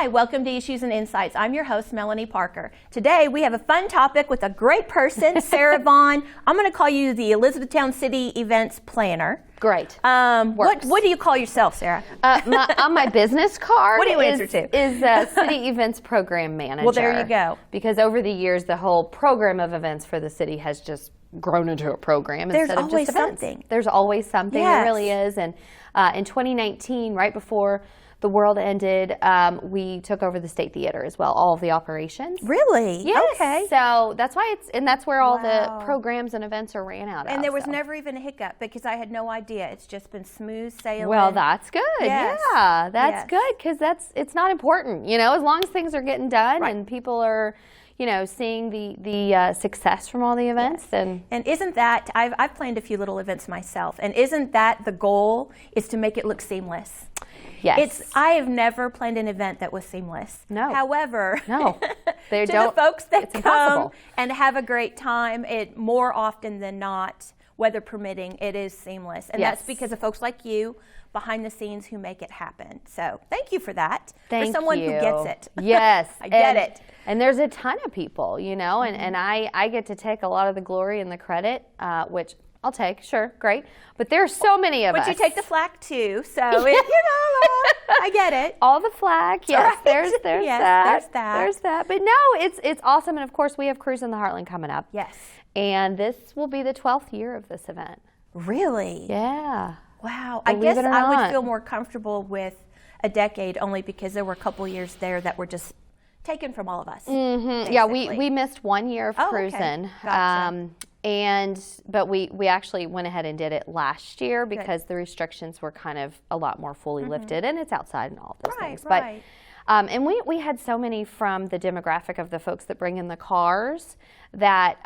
Hi, welcome to Issues and Insights. I'm your host, Melanie Parker. Today we have a fun topic with a great person, Sarah Vaughn. I'm going to call you the Elizabethtown City Events Planner. Great. What do you call yourself, Sarah? On my business card, what do you answer to? Is City Events Program Manager. Well, there you go. Because over the years, the whole program of events for the city has just grown into a program instead of just events. There's always something. Yes. There really is. And in 2019, right before the world ended, we took over the State Theater as well, all of the operations. Really? Yes. Okay. So that's why that's where all the programs and events are ran out of. And there was never even a hiccup because I had no idea. It's just been smooth sailing. Well, that's good. Yes. Yeah, that's good because it's not important, as long as things are getting done and people are, seeing the success from all the events. Yes. And isn't that, I've planned a few little events myself, and isn't that the goal, is to make it look seamless? Yes. I have never planned an event that was seamless. No. However, no. to the folks that come impossible. and have a great time, it more often than not, weather permitting, it is seamless. And that's because of folks like you behind the scenes who make it happen. So thank you for that. Thank for someone you. who gets it. Yes. I get it. And there's a ton of people, and I get to take a lot of the glory and the credit, which I'll take, sure, great. But there's so many of us. But you take the flack too, so I get it. All the flack, yes. Right. There's yes, that. There's that. But no, it's awesome, and of course we have Cruise in the Heartland coming up. Yes. And this will be the 12th year of this event. Really? Yeah. Wow. I guess I would feel more comfortable with a decade only because there were a couple years there that were just taken from all of us. Mm-hmm. Yeah, we missed 1 year of cruising. Okay. Gotcha. But we actually went ahead and did it last year because the restrictions were kind of a lot more fully lifted, and it's outside and all of those things. Right. But and we had so many from the demographic of the folks that bring in the cars that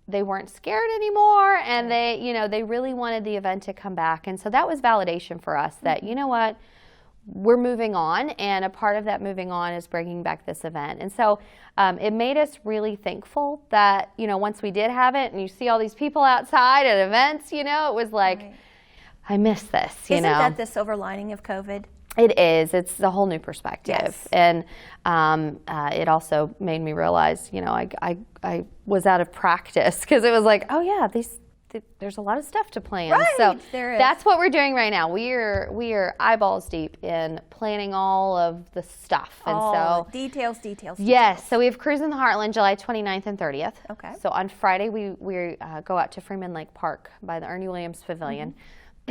they weren't scared anymore, and they really wanted the event to come back, and so that was validation for us that what. We're moving on, and a part of that moving on is bringing back this event. And so it made us really thankful that, once we did have it and you see all these people outside at events, it was like, I miss this, Isn't that the silver lining of COVID? It is. It's a whole new perspective. Yes. And it also made me realize, I was out of practice because it was like, oh yeah, there's a lot of stuff to plan. Right, so there is. That's what we're doing right now. We are eyeballs deep in planning all of the stuff. And so details. Yes. So we have Cruise in the Heartland July 29th and 30th. Okay. So on Friday we go out to Freeman Lake Park by the Ernie Williams Pavilion.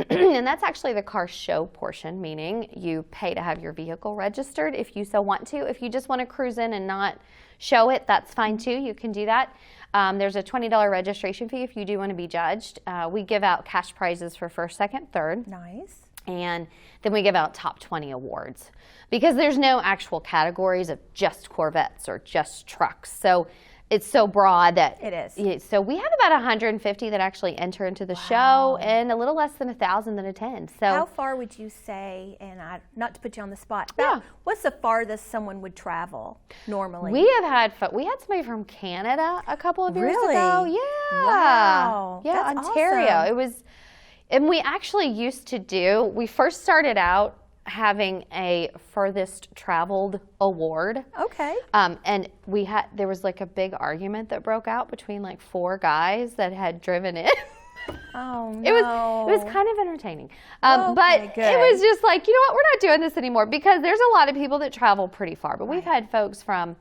And that's actually the car show portion, meaning you pay to have your vehicle registered if you so want to. If you just want to cruise in and not show it, that's fine too. You can do that. There's a $20 registration fee if you do want to be judged. We give out cash prizes for first, second, third. Nice. And then we give out top 20 awards because there's no actual categories of just Corvettes or just trucks. So it's so broad that it is. So we have about 150 that actually enter into the show, and a little less than 1,000 that attend. So how far would you say, and not to put you on the spot, what's the farthest someone would travel normally? We had somebody from Canada a couple of years ago. Yeah. Wow. Yeah, that's Ontario. awesome. It was, and we actually used to we first started out having a furthest traveled award. Okay. And there was like a big argument that broke out between like 4 guys that had driven in. Oh no. It was kind of entertaining. Okay, but good. it was just like, we're not doing this anymore because there's a lot of people that travel pretty far. But we've had folks from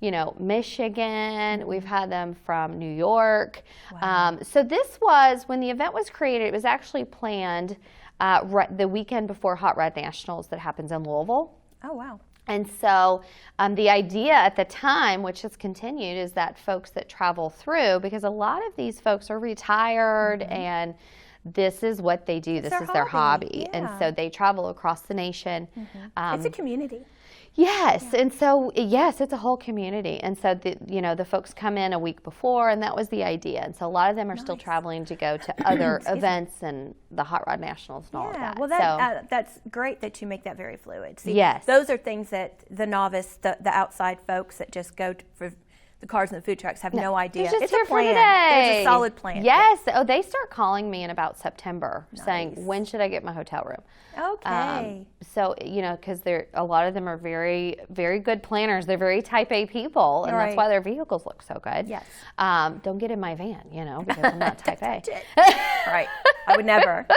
Michigan. We've had them from New York. Wow. So this was, when the event was created, it was actually planned the weekend before Hot Rod Nationals that happens in Louisville. Oh, wow. And so the idea at the time, which has continued, is that folks that travel through, because a lot of these folks are retired and this is what they do. This is their hobby. Yeah. And so they travel across the nation. It's a community. Yes, and so it's a whole community, and so the folks come in a week before, and that was the idea, and so a lot of them are still traveling to go to other events and the Hot Rod Nationals and all of that. Well, that's great that you make that very fluid. See, yes, those are things that the novice, the outside folks that just go for the cars and the food trucks have no idea. They're just It's here a plan. for today. There's a solid plan. Yes. Oh, they start calling me in about September saying, Nice. when should I get my hotel room? Okay. So, you know, because a lot of them are very, very good planners. They're very type A people, and that's Right. why their vehicles look so good. Yes. Don't get in my van, you know, because I'm not type A. Right. I would never.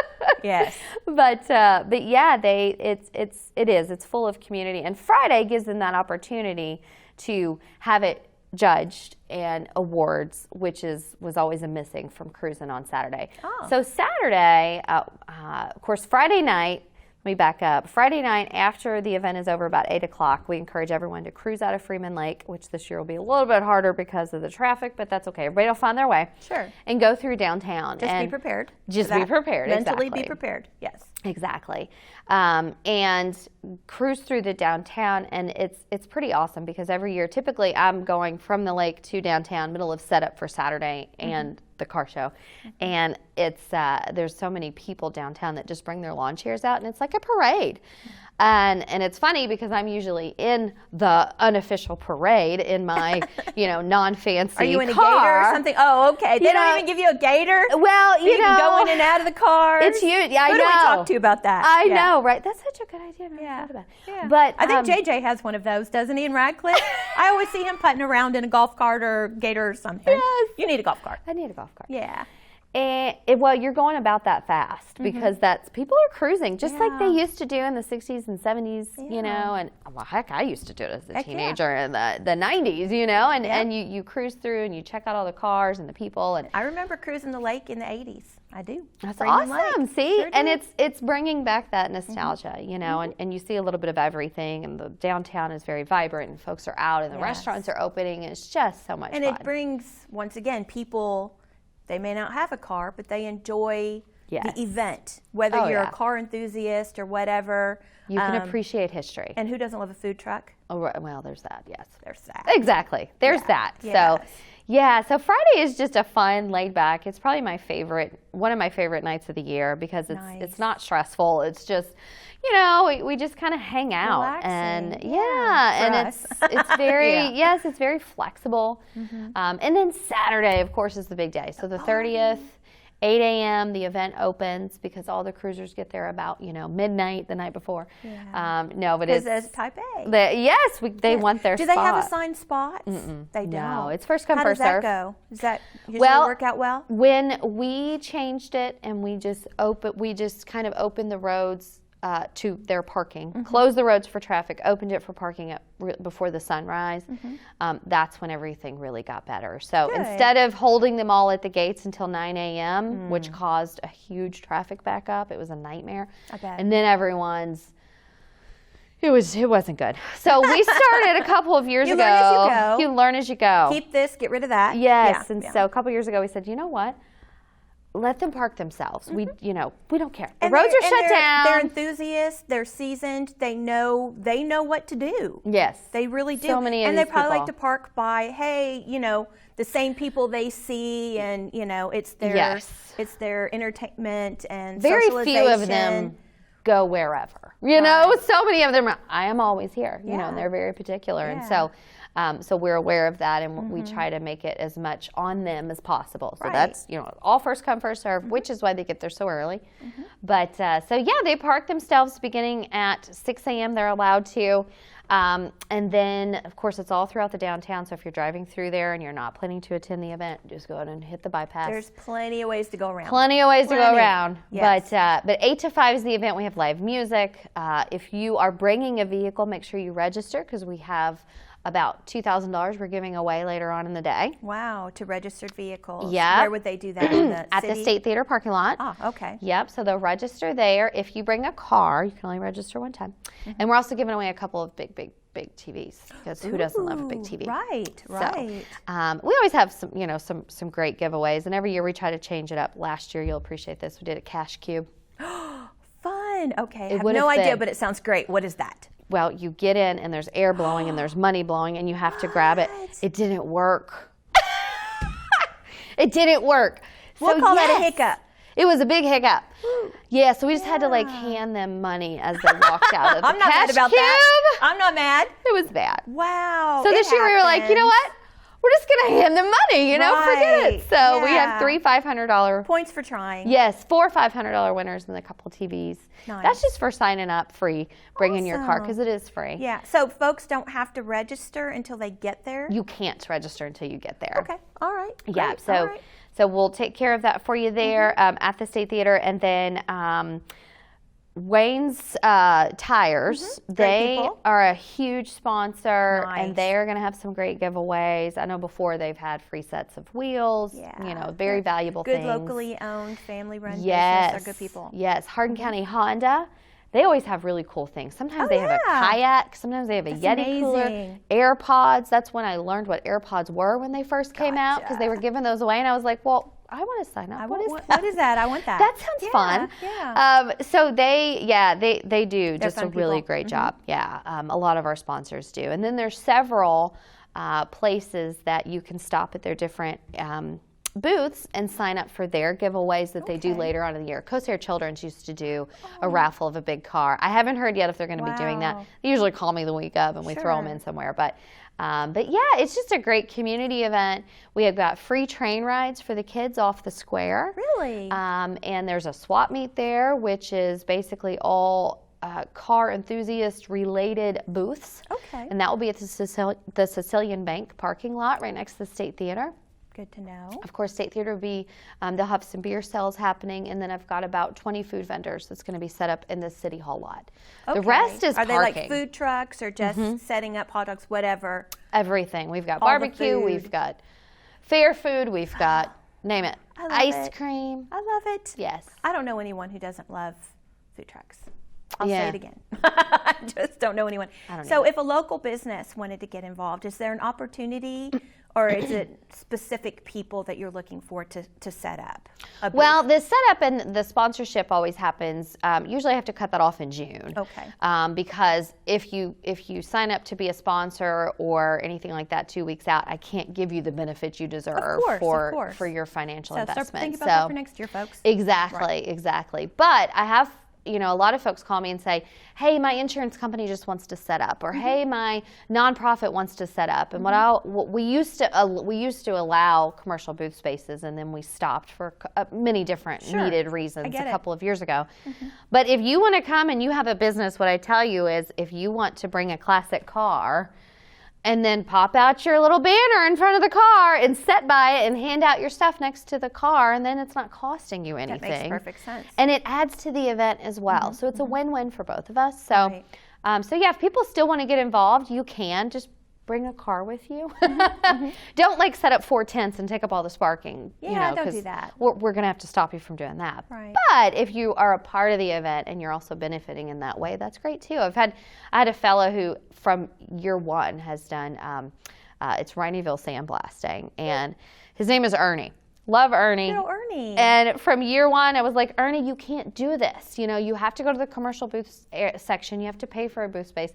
Yes. But yeah, it's full of community, and Friday gives them that opportunity to have it judged and awards, which was always a missing from cruising on Saturday. Oh. So Saturday, of course, Friday night. Let me back up. Friday night, after the event is over, about 8 o'clock, we encourage everyone to cruise out of Freeman Lake, which this year will be a little bit harder because of the traffic, but that's okay. Everybody will find their way. Sure. And go through downtown. Just and be prepared. Just be prepared. Mentally exactly. be prepared. Yes. Exactly. And cruise through the downtown, and it's pretty awesome because every year, typically I'm going from the lake to downtown, middle of setup for Saturday and the car show. And it's there's so many people downtown that just bring their lawn chairs out, and it's like a parade. And it's funny because I'm usually in the unofficial parade in my, non-fancy car. Are you in a gator or something? Oh, okay. They don't even give you a gator? Well, so you can go in and out of the car. It's huge. Yeah, I know. Who do we talk to about that? I know, right? That's such a good idea. I never thought about it. Yeah. But I think JJ has one of those, doesn't he, in Radcliffe? I always see him putting around in a golf cart or gator or something. Yes. You need a golf cart. I need a golf cart. Yeah. And well, you're going about that fast because people are cruising just like they used to do in the 60s and 70s, and well, heck, I used to do it as a teenager in the 90s, and you cruise through and you check out all the cars and the people. And I remember cruising the lake in the 80s. I do. That's Freeman awesome. Lake. See, Sure and do. it's bringing back that nostalgia, and you see a little bit of everything, and the downtown is very vibrant, and folks are out, and the restaurants are opening, and it's just so much fun. And it brings, once again, people. They may not have a car, but they enjoy the event, whether you're a car enthusiast or whatever. You can appreciate history. And who doesn't love a food truck? Oh, well, there's that, yes. There's that. Exactly. There's that. Yes. So Friday is just a fun, laid back. It's probably one of my favorite nights of the year because it's not stressful. It's just, we just kind of hang out. Relaxing. And and it's very, it's very flexible. And then Saturday, of course, is the big day. So the 30th, 8 a.m. the event opens because all the cruisers get there about midnight the night before. No, but it's type A. They want their Do spot. they have assigned spots? They don't. No, it's first come, How first does that serve. go? Does that usually work out well? When we changed it and we just kind of opened the roads to their parking, closed the roads for traffic, opened it for parking before the sunrise. That's when everything really got better. So instead of holding them all at the gates until 9 a.m., which caused a huge traffic backup, it was a nightmare. I bet. And then it wasn't good. So we started a couple of years ago. You learn as you go. You learn as you go. Keep this, get rid of that. Yes, so a couple years ago we said, you know what? Let them park themselves. We don't care. The roads are shut down. They're enthusiasts. They're seasoned. They know what to do. Yes, they really do. So many of and these they probably people. like to park by, the same people they see, and it's their entertainment and very socialization. few of them go wherever. So many of them are, I am always here. And they're very particular, and so. So we're aware of that, and we try to make it as much on them as possible. So that's, all first come, first serve, which is why they get there so early. But they park themselves beginning at 6 a.m. They're allowed to. And then, of course, it's all throughout the downtown. So if you're driving through there and you're not planning to attend the event, just go ahead and hit the bypass. There's plenty of ways to go around. Plenty of ways to go around. Yes. But 8 to 5 is the event. We have live music. If you are bringing a vehicle, make sure you register because we have about $2,000 we're giving away later on in the day. Wow, to registered vehicles. Yeah. Where would they do that? In the At city? the State Theater parking lot. Oh, okay. Yep, so they'll register there. If you bring a car, you can only register one time. And we're also giving away a couple of big TVs because who doesn't love a big TV? Right. So, we always have some great giveaways, and every year we try to change it up. Last year, you'll appreciate this, we did a cash cube. Fun. Okay. I have no idea, but it sounds great. What is that? Well, you get in and there's air blowing and there's money blowing and you have to grab it. It didn't work. It didn't work. We'll call that a hiccup. It was a big hiccup. Yeah, so we just had to hand them money as they walked out of the I'm not cash mad about cube. that. I'm not mad. It was bad. Wow. So this year we were like, you know what? we're just going to hand them money, forget it. So we have 3 $500 points for trying. Yes, 4 $500 winners and a couple TVs. Nice. That's just for signing up free, bringing your car, because it is free. Yeah, so folks don't have to register until they get there? You can't register until you get there. Okay, all right. Yeah, Great. so we'll take care of that for you there at the State Theater. And then Wayne's Tires, they are a huge sponsor, and they are going to have some great giveaways. I know before they've had free sets of wheels, very valuable good things. Good locally owned, family-run business. They're good people. Yes, Hardin County Honda. They always have really cool things. Sometimes they have a kayak. Sometimes they have a Yeti cooler. AirPods. That's when I learned what AirPods were when they first came out, because they were giving those away. And I was like, well, I want to sign up. What is that? I want that. That sounds fun. Yeah. So they do just a really great job. Yeah, a lot of our sponsors do. And then there's several places that you can stop at their different booths and sign up for their giveaways that they do later on in the year. Coast Children's used to do a raffle of a big car. I haven't heard yet if they're going to be doing that. They usually call me the week of and we throw them in somewhere. But yeah, it's just a great community event. We have got free train rides for the kids off the square. Really? And there's a swap meet there, which is basically all car enthusiast related booths. Okay. And that will be at the Sicilian Bank parking lot right next to the State Theater. Good to know. Of course, State Theater will be, they'll have some beer sales happening, and then I've got about 20 food vendors that's going to be set up in the City Hall lot. The rest is parking. Are they like food trucks or just setting up hot dogs, whatever? Everything. We've got barbecue, we've got fair food, we've got, name it, ice cream. I love it. Yes. I don't know anyone who doesn't love food trucks. I'll say it again. I just don't know anyone. So if a local business wanted to get involved, is there an opportunity, or is it specific people that you're looking for to set up a booth? Well, the setup and the sponsorship always happens. Usually I have to cut that off in June. Okay. Because if you sign up to be a sponsor or anything like that 2 weeks out, I can't give you the benefits you deserve for your financial investment. So think about that for next year, folks. Exactly. But I have a lot of folks call me and say, hey, my insurance company just wants to set up, or hey, my nonprofit wants to set up. And what we used to allow commercial booth spaces, and then we stopped for many different needed reasons a couple of years ago. But if you want to come and you have a business, what I tell you is, if you want to bring a classic car and then pop out your little banner in front of the car and sit by it and hand out your stuff next to the car, and then it's not costing you anything. That makes perfect sense. And it adds to the event as well. So it's a win-win for both of us. So, so yeah, if people still want to get involved, you can. Just bring a car with you. Don't set up 4 tents and take up all the parking. Don't do that. We're going to have to stop you from doing that. Right. But if you are a part of the event and you're also benefiting in that way, that's great too. I had a fellow who from year one has done, it's Rhineyville sandblasting, and his name is Ernie. Love Ernie. Ernie. And from year one, I was like, Ernie, you can't do this. You have to go to the commercial booth section. You have to pay for a booth space.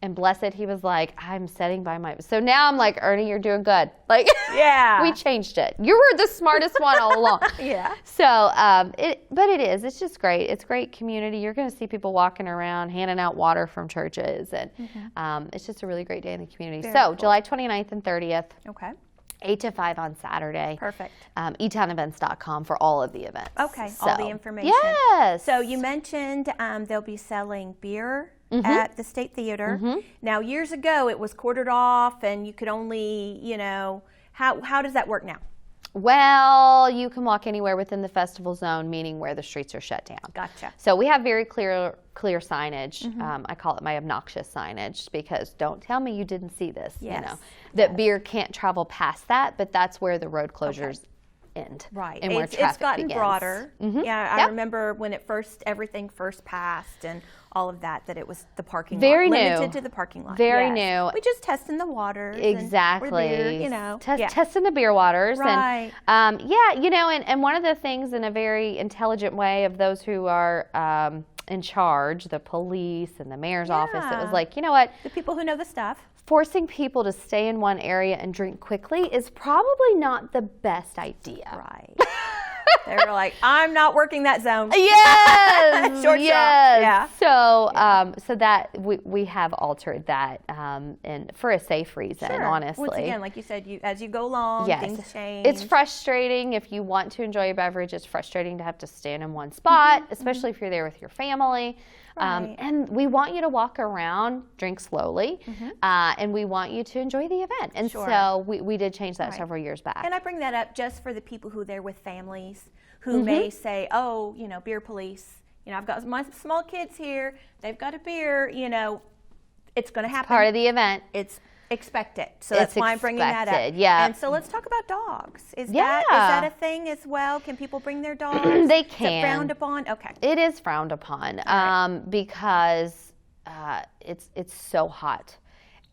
And blessed, he was like, I'm setting by my... So now I'm like, Ernie, you're doing good. We changed it. You were the smartest one all along. So, but it is. It's just great. It's great community. You're going to see people walking around, handing out water from churches. And it's just a really great day in the community. Very cool. July 29th and 30th. Okay. 8 to 5 on Saturday. Perfect. etownevents.com for all of the events. Okay, all the information. Yes. So you mentioned they'll be selling beer at the State Theater. Now, years ago, it was quartered off, and you could only, how does that work now? Well, you can walk anywhere within the festival zone, meaning where the streets are shut down. Gotcha. So we have very clear signage. I call it my obnoxious signage, because don't tell me you didn't see this. That beer can't travel past that, but that's where the road closures end. Right. And where traffic it's gotten begins. broader. Yeah, I remember when everything first passed and all of that it was the parking lot. Limited to the parking lot. Very new. We just testing the waters. Exactly. And beer, testing the beer waters. Right. And, and one of the things, in a very intelligent way, of those who are in charge, the police and the mayor's office, it was like, you know what? The people who know the stuff. Forcing people to stay in one area and drink quickly is probably not the best idea. Right. They were like, I'm not working that zone. Yes. Short yes. Yeah. So, so that we have altered that, and for a safe reason, honestly. Once again, like you said, as you go along, things change. It's frustrating if you want to enjoy a beverage. It's frustrating to have to stand in one spot, especially if you're there with your family. Right. And we want you to walk around, drink slowly, and we want you to enjoy the event. And so we did change that several years back. And I bring that up just for the people who are there with families who may say, oh, beer police. I've got my small kids here. They've got a beer. It's going to happen. It's part of the event. It's expected. So that's why I'm bringing that up. Yeah. And so let's talk about dogs. Is that a thing as well? Can people bring their dogs? They Is can. it frowned upon? Okay. It is frowned upon because it's so hot.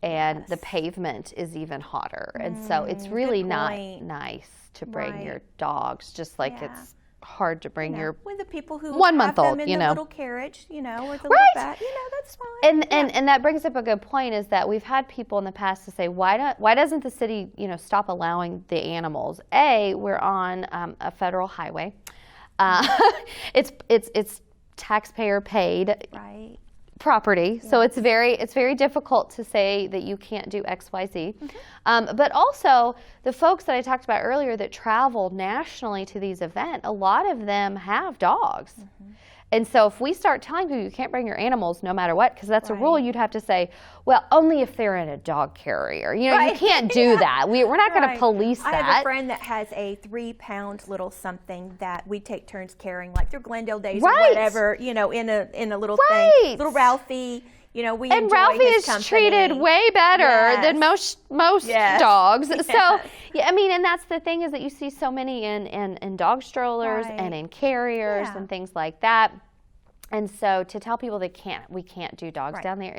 And the pavement is even hotter. And so it's really not nice to bring your dogs, just like it's hard to bring your with the people who 1 have month old, them in the little carriage, or the little bat, that's fine. And that brings up a good point, is that we've had people in the past to say, why doesn't the city, stop allowing the animals? We're on a federal highway. It's taxpayer paid. Right. Property, so it's very difficult to say that you can't do X, Y, Z. But also the folks that I talked about earlier that travel nationally to these events, a lot of them have dogs. And so if we start telling people you can't bring your animals no matter what, because that's a rule, you'd have to say, well, only if they're in a dog carrier. You can't do that. We're not going to police that. I have a friend that has a 3-pound little something that we take turns carrying, like through Glendale Days or whatever, in a little thing. Little Ralphie. We and Ralphie is treated way better than most dogs. So, and that's the thing, is that you see so many in dog strollers and in carriers and things like that. And so to tell people we can't do dogs down there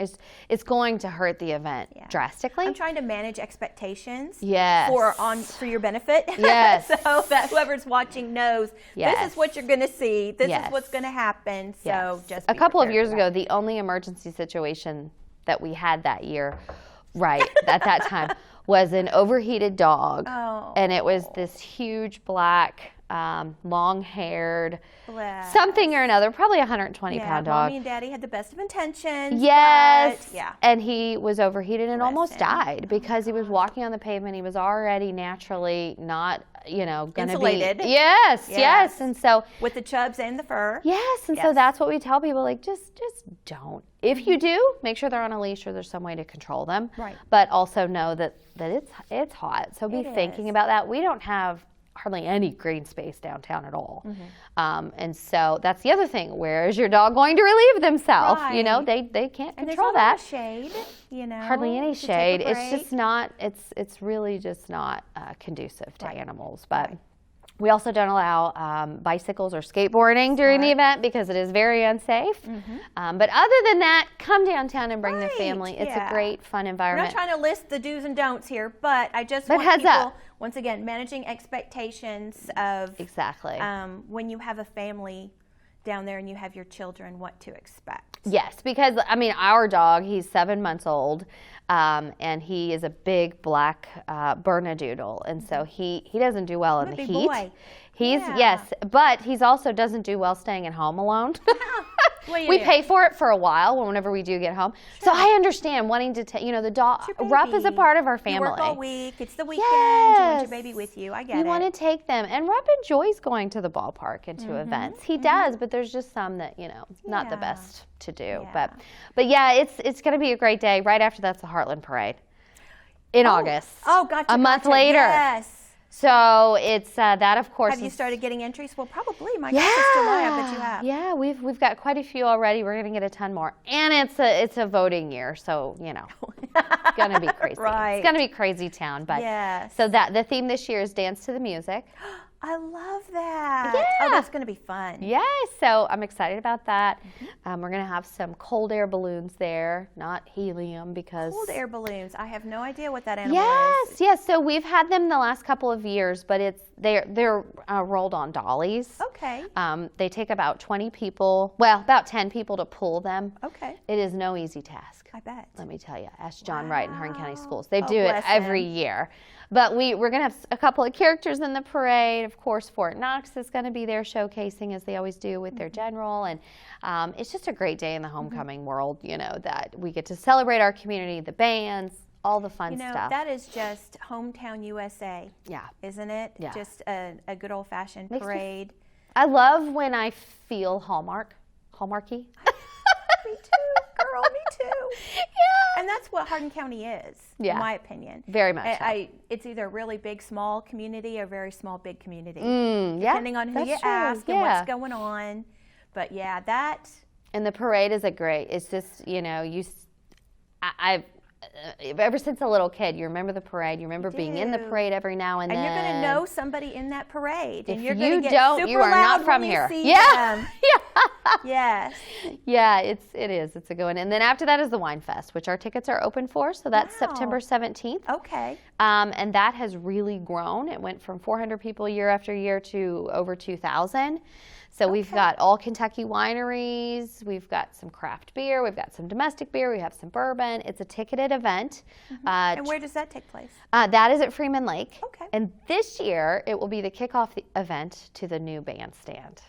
it's going to hurt the event drastically. I'm trying to manage expectations for your benefit. Yes. So that whoever's watching knows this is what you're going to see. This is what's going to happen. So just a couple of years ago, the only emergency situation that we had that year, at that time, was an overheated dog. And it was this huge black, long-haired, something or another, probably 120-pound dog. Mommy and Daddy had the best of intentions. Yes. And he was overheated and almost died because he was walking on the pavement. He was already naturally not, going to be insulated. Yes. And so with the chubs and the fur. Yes. And so that's what we tell people, just don't. If you do, make sure they're on a leash or there's some way to control them. Right. But also know that it's hot. So be thinking about that. We don't have hardly any green space downtown at all. And so that's the other thing. Where is your dog going to relieve themselves? They can't control that. Shade, hardly any shade. It's just not, it's really just not conducive to animals. But we also don't allow bicycles or skateboarding during the event because it is very unsafe. But other than that, come downtown and bring the family. It's a great, fun environment. I'm not trying to list the do's and don'ts here, but I just want people, once again, managing expectations of when you have a family down there and you have your children, what to expect. Yes, because our dog, he's 7 months old, and he is a big black Bernedoodle, and so he doesn't do well in the heat. Boy. But he's also doesn't do well staying at home alone. We pay for it for a while whenever we do get home. So I understand wanting to take, the dog. Rupp is a part of our family. You work all week. It's the weekend. You want your baby with you. I get it. You want to take them. And Rupp enjoys going to the ballpark and to events. He does, but there's just some that, not the best to do. But it's going to be a great day. Right after that's the Heartland Parade in August. Oh, gotcha. A month later. Yes. So it's that, of course. Have you started getting entries? Well, probably. My gosh, it's July. I bet you have. Yeah, we've got quite a few already. We're going to get a ton more, and it's a voting year, so it's going to be crazy. It's going to be crazy town. But so that the theme this year is Dance to the Music. I love that. Yeah. Oh, that's going to be fun. Yes, so I'm excited about that. We're going to have some cold air balloons there, not helium, because... Cold air balloons. I have no idea what that animal is. Yes. So we've had them the last couple of years, but they're rolled on dollies. Okay. They take about 20 people, about 10 people to pull them. Okay. It is no easy task. I bet. Let me tell you, ask John Wright in Hardin County Schools. They do it bless every him. year. But we're going to have a couple of characters in the parade. Of course, Fort Knox is going to be there showcasing, as they always do, with their general. And it's just a great day in the homecoming world, you know, that we get to celebrate our community, the bands, all the fun stuff. That is just hometown USA. Yeah. Isn't it? Yeah. Just a good old-fashioned Makes me parade. I love when I feel Hallmarky. Me too, girl, me too. Yeah. And that's what Hardin County is, in my opinion. Very much so. It's either a really big, small community or a very small, big community. Depending on who you ask and what's going on. But yeah, that. And the parade is it's just, you know, I've ever since a little kid, you remember the parade. You remember being in the parade every now and then. And you're going to know somebody in that parade. If and you're going to get super you are loud not from when here. You see them. Yes. Yeah, it is. It's a good one. And then after that is the Wine Fest, which our tickets are open for. So that's September 17th. Okay. And that has really grown. It went from 400 people year after year to over 2,000. So we've got all Kentucky wineries, we've got some craft beer, we've got some domestic beer, we have some bourbon. It's a ticketed event. And where does that take place? That is at Freeman Lake. Okay. And this year, it will be the kickoff event to the new bandstand.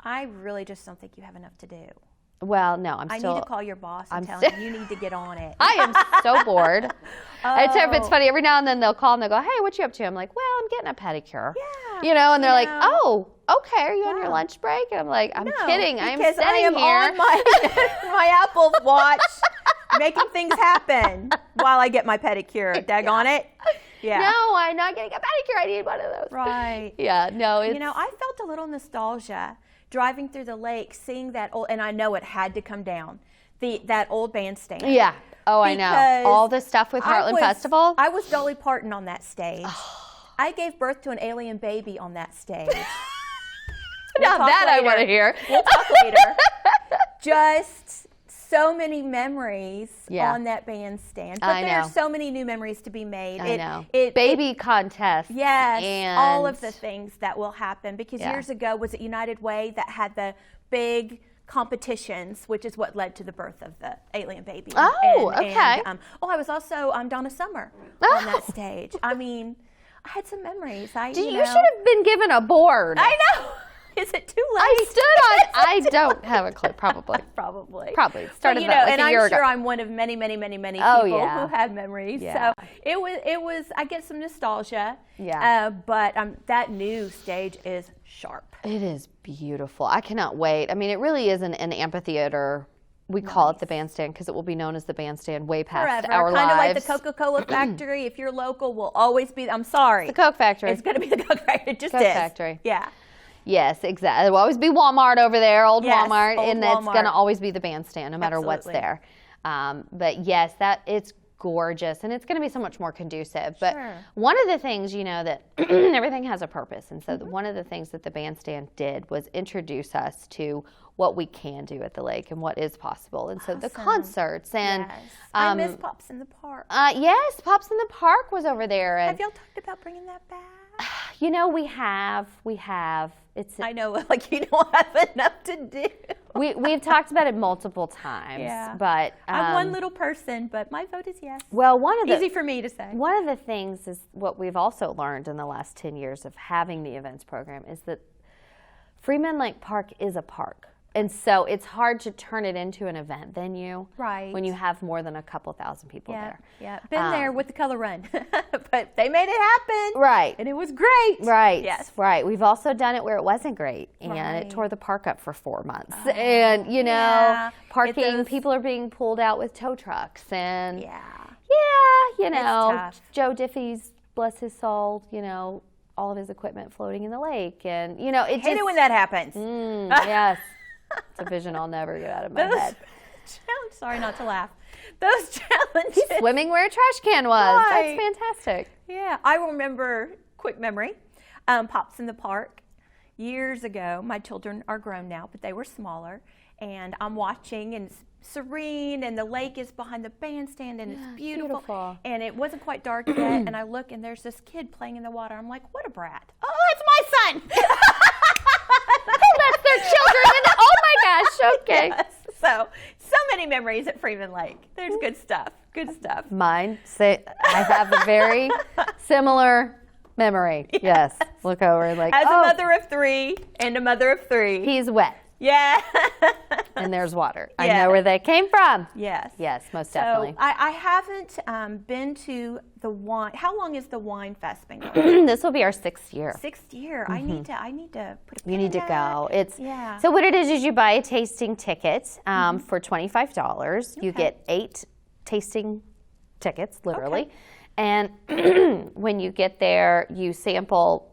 I really just don't think you have enough to do. Well, no, I need to call your boss and tell him you need to get on it. I am so bored. It's funny. Every now and then they'll call and they'll go, "Hey, what you up to?" I'm like, "Well, I'm getting a pedicure." Yeah. You know, and they're like, "Oh, okay. Are you on your lunch break?" And I'm like, "I'm kidding. I'm sitting here on my Apple Watch, making things happen while I get my pedicure. Daggone it." Yeah. No, I'm not getting a pedicure. I need one of those. Right. Yeah. No. You know, I felt a little nostalgia driving through the lake, seeing that old, and I know it had to come down, that old bandstand. Yeah. Oh, I know. All the stuff with Heartland Festival. I was Dolly Parton on that stage. I gave birth to an alien baby on that stage. Now that I want to hear. We'll talk later. Just so many memories on that bandstand. But there are so many new memories to be made. I know. Baby contests. Yes. And all of the things that will happen. Because years ago, was it United Way that had the big competitions, which is what led to the birth of the alien baby. Oh, okay. I was also Donna Summer on that stage. I mean, I had some memories. You should have been given a board. I know. Is it too late? I stood on. I don't have a clue. Probably. Started but, like a year ago. I'm sure I'm one of many people who have memories. Yeah. So it was. I get some nostalgia. Yeah. But that new stage is sharp. It is beautiful. I cannot wait. I mean, it really is an amphitheater. We call it the bandstand because it will be known as the bandstand way past our lives. Kind of like the Coca-Cola factory. If you're local, will always be. I'm sorry. It's the Coke factory. It's going to be the Coke factory. It just Coke is. Factory. Yeah. Yes, exactly. There will always be Walmart over there, old Walmart, and Walmart. it's going to always be the bandstand, no matter what's there. But yes, it's gorgeous, and it's going to be so much more conducive. But one of the things, that everything has a purpose, and so one of the things that the bandstand did was introduce us to what we can do at the lake and what is possible. And so the concerts and I miss Pops in the Park. Yes, Pops in the Park was over there. And have y'all talked about bringing that back? We have. I know, you don't have enough to do. We've talked about it multiple times, but I'm one little person, but my vote is yes. Well, easy for me to say. One of the things is what we've also learned in the last 10 years of having the events program is that Freeman Lake Park is a park. And so it's hard to turn it into an event venue when you have more than a couple thousand people there. Yeah, been there with the Color Run, but they made it happen. Right. And it was great. Right. Yes. Right. We've also done it where it wasn't great, and it tore the park up for 4 months. And, parking, people are being pulled out with tow trucks. And, it's tough. Joe Diffie's, bless his soul, all of his equipment floating in the lake. And, it hate it when that happens. Yes. It's a vision I'll never get out of my head. I'm sorry not to laugh. Those challenges. He's swimming where a trash can was. Right. That's fantastic. Yeah. I remember, quick memory, Pops in the Park. Years ago, my children are grown now, but they were smaller. And I'm watching, and it's serene, and the lake is behind the bandstand, and it's beautiful. And it wasn't quite dark yet, and I look, and there's this kid playing in the water. I'm like, what a brat. Oh, that's my son. That's their children. Oh my gosh. Okay. Yes. So So many memories at Freeman Lake. There's good stuff. Good stuff. Mine, I have a very similar memory. Yes. Look over and like, as a mother of 3 and a mother of 3. He's wet. Yeah. And there's water. I know where they came from. Yes. Yes, most definitely. So I haven't been to the wine. How long has the Wine Fest been going? This will be our 6th year. 6th year. I need to put a pin You need in to that. go. So what it is you buy a tasting ticket for $25. You get 8 tasting tickets, literally. Okay. And when you get there, you sample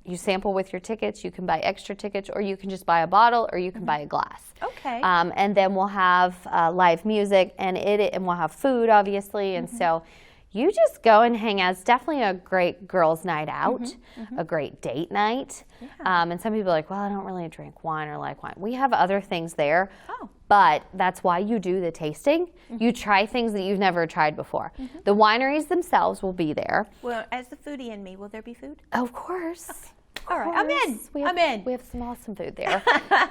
with your tickets. You can buy extra tickets, or you can just buy a bottle, or you can buy a glass. Okay. And then we'll have live music, and we'll have food, obviously. And so you just go and hang out. It's definitely a great girls' night out, a great date night. Yeah. And some people are like, well, I don't really drink wine or like wine. We have other things there. Oh. But that's why you do the tasting. You try things that you've never tried before. The wineries themselves will be there. Well, as the foodie in me, will there be food? Of course. Okay. All right, I'm in. I'm in. We have some awesome food there.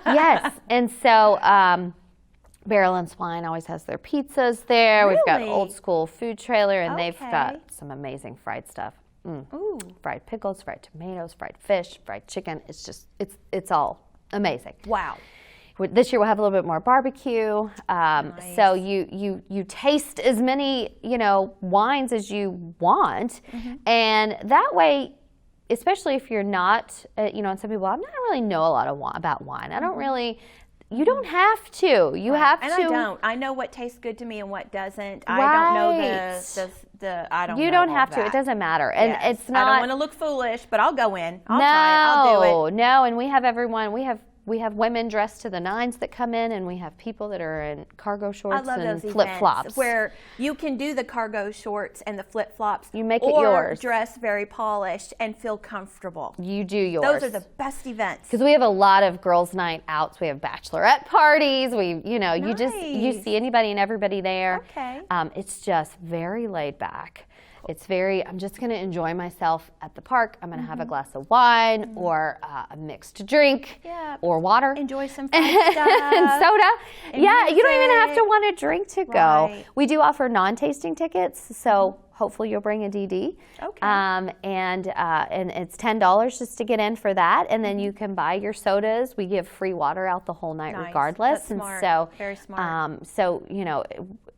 Yes. And so Barrel and Swine always has their pizzas there. Really? We've got Old School Food Trailer, and they've got some amazing fried stuff. Ooh. Fried pickles, fried tomatoes, fried fish, fried chicken. It's just, it's all amazing. Wow. This year we'll have a little bit more barbecue. Nice. So you taste as many, wines as you want. And that way, especially if you're not, and some people, I don't really know a lot about wine. I don't really, you don't have to. You have to. And I don't. I know what tastes good to me and what doesn't. I don't know I don't know. You don't all have to. that. It doesn't matter. And it's not. I don't want to look foolish, but I'll go in. I'll try it. I'll do it. No, and we have everyone. We have women dressed to the nines that come in, and we have people that are in cargo shorts and flip-flops. Where you can do the cargo shorts and the flip-flops. You make it yours. Or dress very polished and feel comfortable. You do yours. Those are the best events. Because we have a lot of girls' night outs. We have bachelorette parties. You see anybody and everybody there. Okay. It's just very laid back. It's I'm just going to enjoy myself at the park. I'm going to have a glass of wine or a mixed drink or water. Enjoy some fun stuff. And soda. And music. You don't even have to want a drink to go. Right. We do offer non-tasting tickets, so hopefully you'll bring a DD. Okay. And it's $10 just to get in for that, and then you can buy your sodas. We give free water out the whole night regardless. That's smart. So very smart. So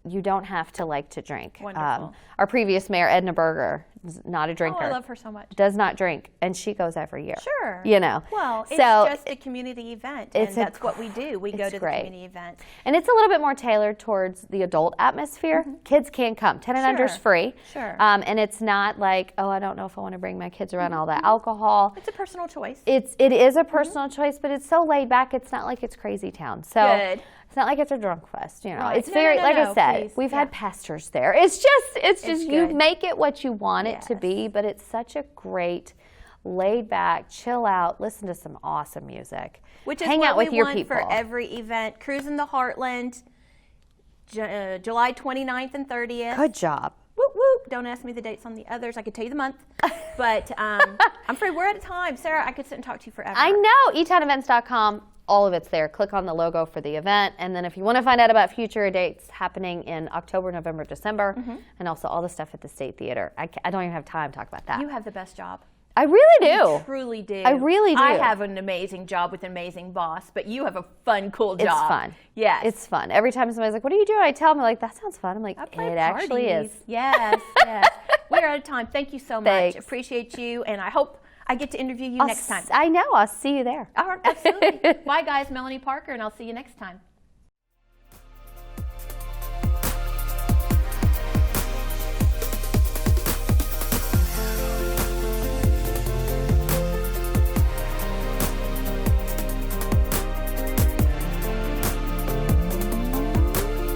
you don't have to like to drink. Wonderful. Our previous mayor, Edna Berger, is not a drinker. Oh, I love her so much. Does not drink, and she goes every year. Sure. Well, it's just a community event, and that's what we do. We go to the community event. And it's a little bit more tailored towards the adult atmosphere. Kids can come. 10 and under is free. Sure. And it's not like, oh, I don't know if I want to bring my kids around all that alcohol. It's a personal choice. It is a personal choice, but it's so laid back. It's not like it's crazy town. So Good. It's not like it's a drunk fest, Right. It's very, like I said, please. we've had pastors there. It's just you good. make it what you want it to be, but it's such a great, laid back, chill out, listen to some awesome music. Which is hang what out with we your want people. for every event. Cruising the Heartland, July 29th and 30th. Good job. Whoop, whoop. Don't ask me the dates on the others. I could tell you the month. But I'm afraid we're out of time. Sarah, I could sit and talk to you forever. I know. eTownEvents.com. All of it's there. Click on the logo for the event. And then if you want to find out about future dates happening in October, November, December, and also all the stuff at the State Theater. I don't even have time to talk about that. You have the best job. I really do. You truly do. I really do. I have an amazing job with an amazing boss, but you have a fun, cool job. It's fun. Yes. It's fun. Every time somebody's like, what are you doing? I tell them, like, that sounds fun. I'm like, I play it actually parties. is. Yes, yes. We're out of time. Thank you so much. Thanks. Appreciate you, and I hope I get to interview you next time. I know. I'll see you there. All right, absolutely. Bye, guys. Melanie Parker, and I'll see you next time.